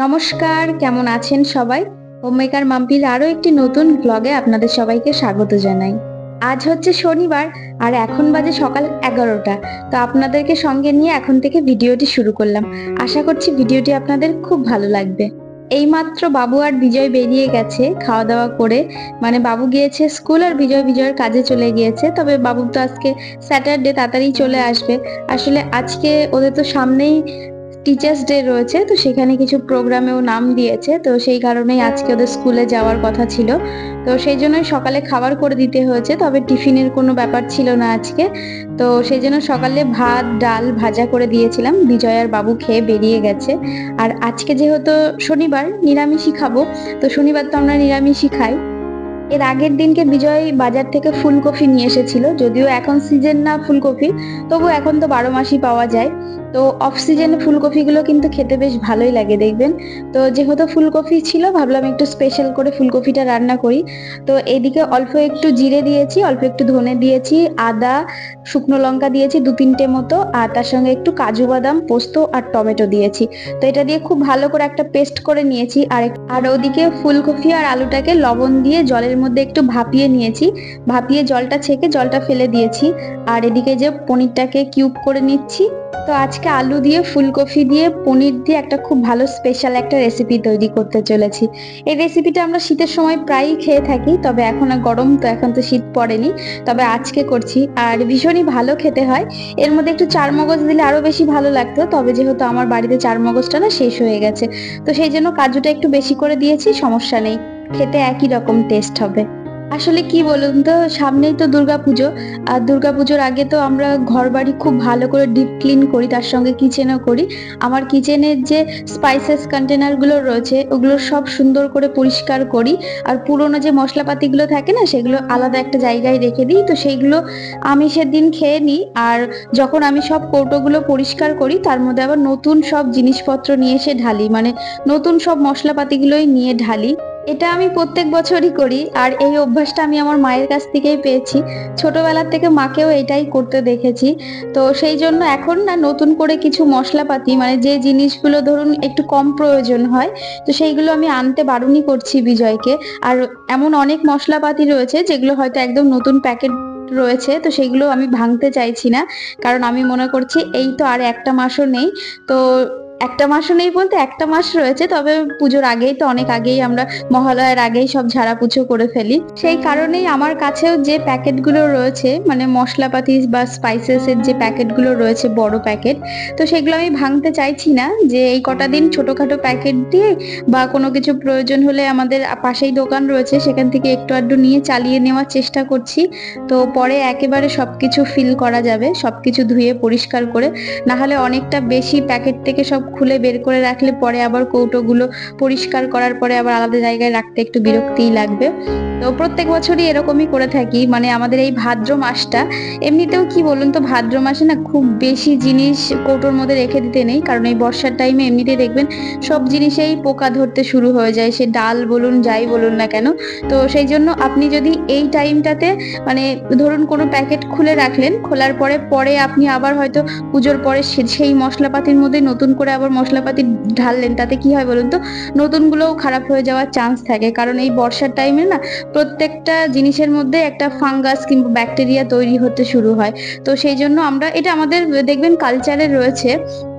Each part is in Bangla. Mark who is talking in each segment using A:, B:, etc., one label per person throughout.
A: নমস্কার, কেমন আছেন সবাই? হোমমেকার মাম্পির আরো একটি নতুন ব্লগে আপনাদের সবাইকে স্বাগত জানাই। আজ হচ্ছে শনিবার আর এখন বাজে সকাল 11টা। তো আপনাদেরকে সঙ্গে নিয়ে এখন থেকে ভিডিওটি শুরু করলাম। আশা করছি ভিডিওটি আপনাদের খুব ভালো লাগবে। এইমাত্র বাবু আর বিজয় বেরিয়ে গেছে খাওয়া দাওয়া করে, মানে বাবু গিয়েছে স্কুল আর বিজয়ের কাজে চলে গিয়েছে। তবে বাবু তো আজকে স্যাটারডে, তাড়াতাড়ি চলে আসবে। আসলে আজকে ওদের তো সামনেই টিচার্স ডে রয়েছে, তো সেখানে কিছু প্রোগ্রামেও নাম দিয়েছে, তো সেই কারণেই আজকে ওদের স্কুলে যাওয়ার কথা ছিল। তো সেই জন্যই সকালে খাবার করে দিতে হয়েছে, তবে টিফিনের কোনো ব্যাপার ছিল না আজকে। তো সেই জন্য সকালে ভাত ডাল ভাজা করে দিয়েছিলাম, বিজয় আর বাবু খেয়ে বেরিয়ে গেছে। আর আজকে যেহেতু শনিবার, নিরামিষই খাবো। তো শনিবার তো আমরা নিরামিষই খাই। এর আগের দিনকে বিজয় বাজার থেকে ফুলকপি নিয়ে এসেছিল, যদিও এখন সিজন না ফুলকপি, তবু এখন তো 12 মাসই পাওয়া যায়। তো অফ সিজনে ফুলকপিগুলো কিন্তু খেতে বেশ ভালোই লাগে দেখবেন। তো যেহেতু ফুলকপি ছিল, ভাবলাম একটু স্পেশাল করে ফুলকপিটা রান্না করি। তো এদিকে অল্প একটু জিরে দিয়েছি, অল্প একটু ধনে দিয়েছি, আদা শুকনো লঙ্কা দিয়েছি 2-3টে মতো, আর তার সঙ্গে একটু কাজু বাদাম পোস্ত আর টমেটো দিয়েছি। তো এটা দিয়ে খুব ভালো করে একটা পেস্ট করে নিয়েছি। আর ওদিকে ফুলকপি আর আলুটাকে লবণ দিয়ে জলের মধ্যে একটু ভাপিয়ে নিয়েছি, ভাপিয়ে জলটা ছেঁকে জলটা ফেলে দিয়েছি। আর এদিকে যে পনিরটাকে কিউব করে নিচ্ছি। তো আজকে আলু দিয়ে ফুলকপি দিয়ে পনির দিয়ে একটা খুব ভালো স্পেশাল একটা রেসিপি তৈরি করতে চলেছি। এই রেসিপিটা আমরা শীতের সময় প্রায়ই খেয়ে থাকি, তবে এখন আর গরম তো, এখন তো শীত পড়েনি, তবে আজকে করছি আর ভীষণই ভালো খেতে হয়। এর মধ্যে একটু চারমগজ দিলে আরো বেশি ভালো লাগতো, তবে যেহেতু আমার বাড়িতে চারমগজটা না শেষ হয়ে গেছে, তো সেই জন্য কাজুটা একটু বেশি করে দিয়েছি, সমস্যা নেই, খেতে একই রকম টেস্ট হবে। আসলে কি বলুন তো, সামনেই তো দুর্গাপুজো, আর দুর্গাপুজোর আগে তো আমরা ঘর বাড়ি খুব ভালো করে ডিপ ক্লিন করি, তার সঙ্গে কিচেনও করি। আমার কিচেনের যে স্পাইসেস কন্টেনার গুলো রয়েছে ওগুলো সব সুন্দর করে পরিষ্কার করি, আর পুরোনো যে মশলাপাতিগুলো থাকে না সেগুলো আলাদা একটা জায়গায় রেখে দিই। তো সেইগুলো আমি সেদিন খেয়ে নিই, আর যখন আমি সব কৌটোগুলো পরিষ্কার করি তার মধ্যে আবার নতুন সব জিনিসপত্র নিয়ে এসে ঢালি, মানে নতুন সব মশলাপাতিগুলোই নিয়ে ঢালি। এটা আমি প্রত্যেক বছরই করি, আর এই অভ্যাসটা আমি আমার মায়ের কাছ থেকেই পেয়েছি। ছোটবেলা থেকে মাকেও এটাই করতে দেখেছি। তো সেই জন্য এখন না নতুন করে কিছু মশলাপাতি, মানে যে জিনিসগুলো ধরুন একটু কম প্রয়োজন হয়, তো সেইগুলো আমি আনতে বারণই করছি বিজয়কে। আর এমন অনেক মশলাপাতি রয়েছে যেগুলো হয়তো একদম নতুন প্যাকেট রয়েছে, তো সেগুলো আমি ভাঙতে চাইছি না, কারণ আমি মনে করছি এই তো আর একটা মাসও নেই। তো একটা মাসও নেই বলতে 1 মাস রয়েছে, তবে পুজোর আগেই তো, অনেক আগেই আমরা মহালয়ার আগেই সব ঝাড়াপুছো করে ফেলি। সেই কারণেই আমার কাছেও যে প্যাকেটগুলো রয়েছে, মানে মশলাপাতি বা স্পাইসেস এর যে প্যাকেটগুলো রয়েছে বড় প্যাকেট, তো সেগুলো আমি ভাঙতে চাইছি না। যে এই কটা দিন ছোটখাটো প্যাকেট দিয়ে বা কোনো কিছু প্রয়োজন হলে আমাদের পাশেই দোকান রয়েছে, সেখান থেকে একটু আধটু নিয়ে চালিয়ে নেওয়ার চেষ্টা করছি। তো পরে একেবারে সবকিছু ফিল করা যাবে, সবকিছু ধুয়ে পরিষ্কার করে, না হলে অনেকটা বেশি প্যাকেট থেকে সব খুলে বের করে রাখলে পরে আবার কৌটোগুলো পরিষ্কার করার পরে আবার আলাদা জায়গায় রাখতে একটু বিরক্তিই লাগবে। তো প্রত্যেক বছরই এরকমই করে থাকি। মানে আমাদের এই ভাদ্র মাসটা, এমনিতেও কি বলুন তো, ভাদ্র মাসে না খুব বেশি জিনিস কৌটোর মধ্যে রেখে দিতে নেই, কারণ এই বর্ষার টাইমে এমনিতেই দেখবেন সব জিনিসেই পোকা ধরতে শুরু হয়ে যায়, সে ডাল বলুন যাই বলুন না কেন। তো সেই জন্য আপনি যদি এই টাইমটাতে, মানে ধরুন কোনো প্যাকেট খুলে রাখলেন, খোলার পরে আপনি আবার হয়তো পুজোর পরে সেই মশলাপাতির মধ্যে নতুন করে আবার মশলাপাতি ঢাললেন, তাতে কি হয় বলুন তো, নতুনগুলোও খারাপ হয়ে যাওয়ার চান্স থাকে। কারণ এই বর্ষার টাইমে না প্রত্যেকটা জিনিসের মধ্যে একটা ফাঙ্গাস কিংবা ব্যাকটেরিয়া তৈরি হতে শুরু হয়। তো সেই জন্য আমরা, এটা আমাদের দেখবেন কালচারে রয়েছে,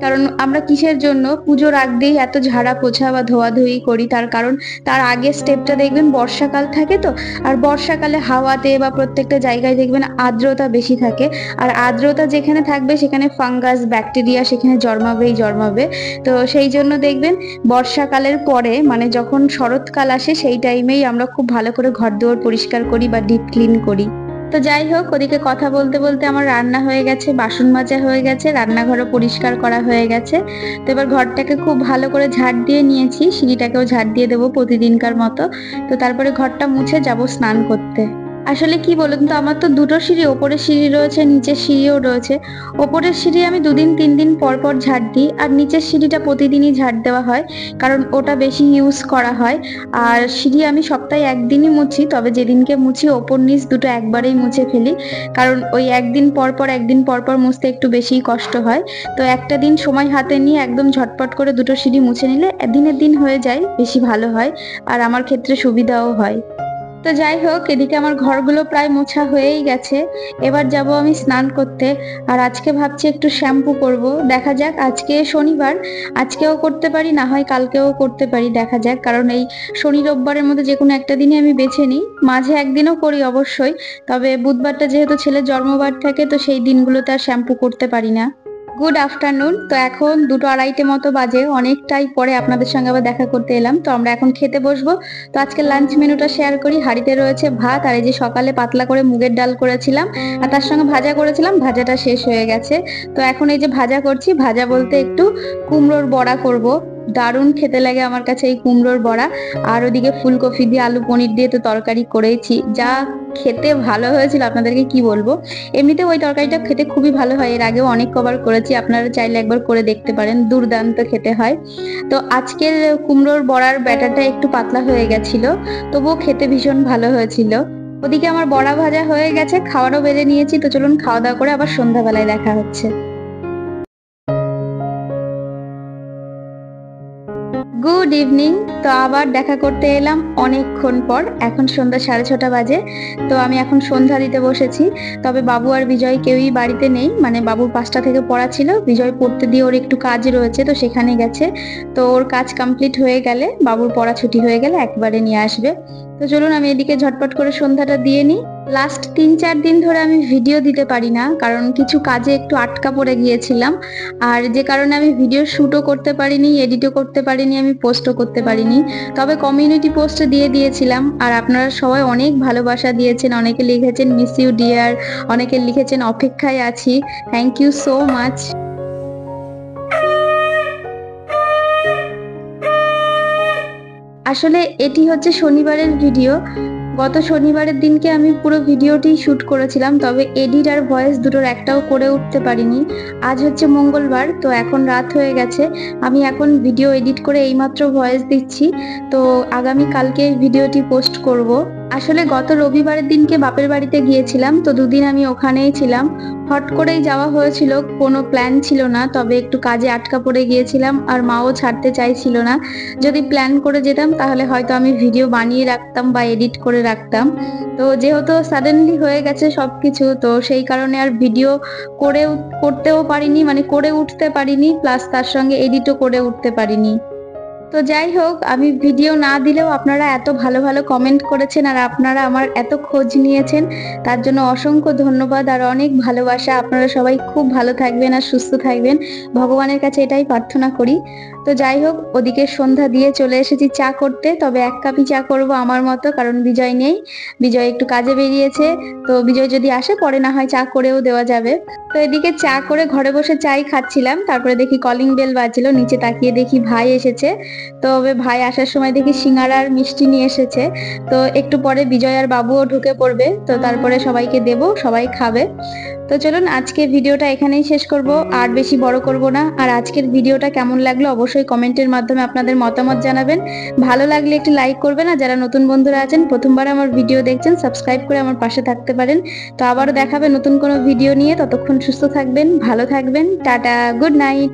A: কারণ আমরা কিসের জন্য পুজোর আগ দিয়ে এত ঝাড়া পোছা বা ধোয়াধুয়ি করি, তার কারণ তার আগের স্টেপটা দেখবেন বর্ষাকাল থাকে তো, আর বর্ষাকালে হাওয়াতে বা প্রত্যেকটা জায়গায় দেখবেন আর্দ্রতা বেশি থাকে, আর আর্দ্রতা যেখানে থাকবে সেখানে ফাঙ্গাস ব্যাকটেরিয়া সেখানে জন্মাবে। তো সেই জন্য দেখবেন বর্ষাকালের পরে, মানে যখন শরৎকাল আসে, সেই টাইমেই আমরা খুব ভালো করে ঘর দুয়ার পরিষ্কার করি বা ডিপ ক্লিন করি। তো যাই হোক, ওদিকে কথা বলতে বলতে আমার রান্না হয়ে গেছে, বাসন মাজা হয়ে গেছে, রান্নাঘরও পরিষ্কার করা হয়ে গেছে। তো এবার ঘরটাকে খুব ভালো করে ঝাড় দিয়ে নিয়েছি, সিঁড়িটাকেও ঝাড় দিয়ে দেবো প্রতিদিনকার মতো। তো তারপরে ঘরটা মুছে যাব স্নান করতে। আসলে কি বলুন তো, আমার তো দুটো সিঁড়ি, ওপরের সিঁড়ি রয়েছে, নিচের সিঁড়িও রয়েছে। ওপরের সিঁড়ি আমি 2-3 দিন পর পর ঝাড় দিই, আর নিচের সিঁড়িটা প্রতিদিনই ঝাড় দেওয়া হয়, কারণ ওটা বেশি ইউজ করা হয়। আর সিঁড়ি আমি সপ্তাহে একদিনই মুছি, তবে যেদিনকে মুছি ওপর নিচ দুটো একবারেই মুছে ফেলি, কারণ ওই একদিন পর পর মুছতে একটু বেশিই কষ্ট হয়। তো একটা দিন সময় হাতে নিয়ে একদম ঝটপট করে দুটো সিঁড়ি মুছে নিলে দিনের দিন হয়ে যায়, বেশি ভালো হয়, আর আমার ক্ষেত্রে সুবিধাও হয়। তো যাই হোক, এদিকে আমার ঘরগুলো প্রায় মোছা হয়েই গেছে। এবার যাব আমি স্নান করতে। আর আজকে ভাবছি একটু শ্যাম্পু করব, দেখা যাক। আজকে শনিবার, আজকেও করতে পারি, না হয় কালকেও করতে পারি, দেখা যাক। কারণ এই শনি রোববারের মধ্যে যে কোনো একটা দিনই আমি বেছে নিই, মাঝে একদিনও করি অবশ্যই, তবে বুধবারটা যেহেতু ছেলের জন্মবার থাকে, তো সেই দিনগুলোতে আর শ্যাম্পু করতে পারি না। Good afternoon. তো এখন 2:30 মতো বাজে, অনেকটাই পরে আপনাদের সঙ্গে আবার দেখা করতে এলাম। তো আমরা এখন খেতে বসবো। তো আজকে লাঞ্চ মেনুটা শেয়ার করি। হাঁড়িতে রয়েছে ভাত, আর এই যে সকালে পাতলা করে মুগের ডাল করেছিলাম, আর তার সঙ্গে ভাজা করেছিলাম, ভাজাটা শেষ হয়ে গেছে। তো এখন এই যে ভাজা করছি, ভাজা বলতে একটু কুমড়োর বড়া করব। দারুণ খেতে লাগে আমার কাছে এই কুমড়োর বড়া। আর ওদিকে ফুলকপি দিয়ে আলু পনির দিয়ে তো তরকারি করেছি, যা খেতে ভালো হয়েছিল আপনাদেরকে কি বলবো। এমনিতে ওই তরকারিটা খেতে খুবই ভালো হয়, এর আগেও অনেক কবার করেছি, আপনারা চাইলে একবার করে দেখতে পারেন, দুর্দান্ত খেতে হয়। তো আজকের কুমড়োর বড়ার ব্যাটারটা একটু পাতলা হয়ে গেছিল, তবুও খেতে ভীষণ ভালো হয়েছিল। ওদিকে আমার বড়া ভাজা হয়ে গেছে, খাওয়ারও বেড়ে নিয়েছি। তো চলুন খাওয়া দাওয়া করে আবার সন্ধ্যাবেলায় দেখা হচ্ছে। Good evening. তো আবার দেখা করতে এলাম অনেকক্ষণ পর, এখন সন্ধ্যা 6:30 বাজে। তো আমি এখন সন্ধ্যা দিতে বসেছি, তবে বাবু আর বিজয় কেউই বাড়িতে নেই, মানে বাবুর 5টা থেকে পড়া ছিল, বিজয় পড়তে দিয়ে ওর একটু কাজ রয়েছে, তো সেখানে গেছে। তো ওর কাজ কমপ্লিট হয়ে গেলে, বাবুর পড়া ছুটি হয়ে গেলে একবারে নিয়ে আসবে। তো চলুন আমি এদিকে ঝটপট করে সন্ধ্যাটা দিয়ে নিই। লাস্ট 3-4 দিন ধরে আমি ভিডিও দিতে পারি না, কারণ কিছু কাজে একটু আটকা পড়ে গিয়েছিলাম, আর যে কারণে আমি ভিডিও শুটও করতে পারিনি, এডিটও করতে পারিনি, আমি পোস্টও করতে পারিনি। তবে কমিউনিটি পোস্টে দিয়ে দিয়েছিলাম, আর আপনারা সবাই অনেক ভালোবাসা দিয়েছেন, অনেকে লিখেছেন মিস ইউ ডিয়ার, অনেকে লিখেছেন অপেক্ষায় আছি। Thank you so much. আসলে এটি হচ্ছে শনিবারের ভিডিও। গত শনিবারের দিনকে আমি পুরো ভিডিওটি শুট করেছিলাম, তবে এডিট আর ভয়েস দুটোর একটাও করে উঠতে পারিনি। আজ হচ্ছে মঙ্গলবার, তো এখন রাত হয়ে গেছে, আমি এখন ভিডিও এডিট করে এইমাত্র ভয়েস দিচ্ছি। তো আগামী কালকে ভিডিওটি পোস্ট করব। আসলে গত রবিবারের দিনকে বাপের বাড়িতে গিয়েছিলাম, তো 2 দিন আমি ওখানেই ছিলাম। হট করেই যাওয়া হয়েছিল, কোনো প্ল্যান ছিল না, তবে একটু কাজে আটকা পড়ে গিয়েছিলাম, আর মাও ছাড়তে চাইছিল না। যদি প্ল্যান করে যেতাম তাহলে হয়তো আমি ভিডিও বানিয়ে রাখতাম বা এডিট করে রাখতাম। তো যেহেতু সাডেনলি হয়ে গেছে সবকিছু, তো সেই কারণে আর ভিডিও করতেও পারিনি, মানে করে উঠতে পারিনি, প্লাস তার সঙ্গে এডিটও করে উঠতে পারিনি। তো যাই হোক, আমি ভিডিও না দিলেও আপনারা এত ভালো ভালো কমেন্ট করেছেন, আর আপনারা আমার এত খোঁজ নিয়েছেন, তার জন্য অসংখ্য ধন্যবাদ আর অনেক ভালোবাসা। আপনারা সবাই খুব ভালো থাকবেন আর সুস্থ থাকবেন, ভগবানের কাছে এটাই প্রার্থনা করি। তো যাই হোক, ওদিকে সন্ধ্যা দিয়ে চলে এসেছি চা করতে, তবে 1 কাপই চা করব আমার মতো, কারণ বিজয় নেই, বিজয় একটু কাজে বেরিয়েছে। তো বিজয় যদি আসে পরে না হয় চা করেও দেওয়া যাবে। তো এদিকে চা করে ঘরে বসে চাই খাচ্ছিলাম, তারপরে দেখি কলিং বেল বাজলো, নিচে তাকিয়ে দেখি ভাই এসেছে। তবে ভাই আসার সময় দেখি সিঙ্গারা আর মিষ্টি নিয়ে এসেছে। তো একটু পরে বিজয় আর বাবুও ঢুকে পড়বে, তো তারপরে সবাইকে দেব, সবাই খাবে। তো চলুন আজকে ভিডিওটা এখানেই শেষ করব, আর বেশি বড় করব না। আর আজকের ভিডিওটা কেমন লাগলো অবশ্যই কমেন্টের মাধ্যমে আপনাদের মতামত জানাবেন। ভালো লাগলে একটি লাইক করবেন, আর যারা নতুন বন্ধুরা আছেন, প্রথমবার আমার ভিডিও দেখছেন, সাবস্ক্রাইব করে আমার পাশে থাকতে পারেন। তো আবারও দেখাবে নতুন কোনো ভিডিও নিয়ে, ততক্ষণ সুস্থ থাকবেন, ভালো থাকবেন, টাটা, গুড নাইট।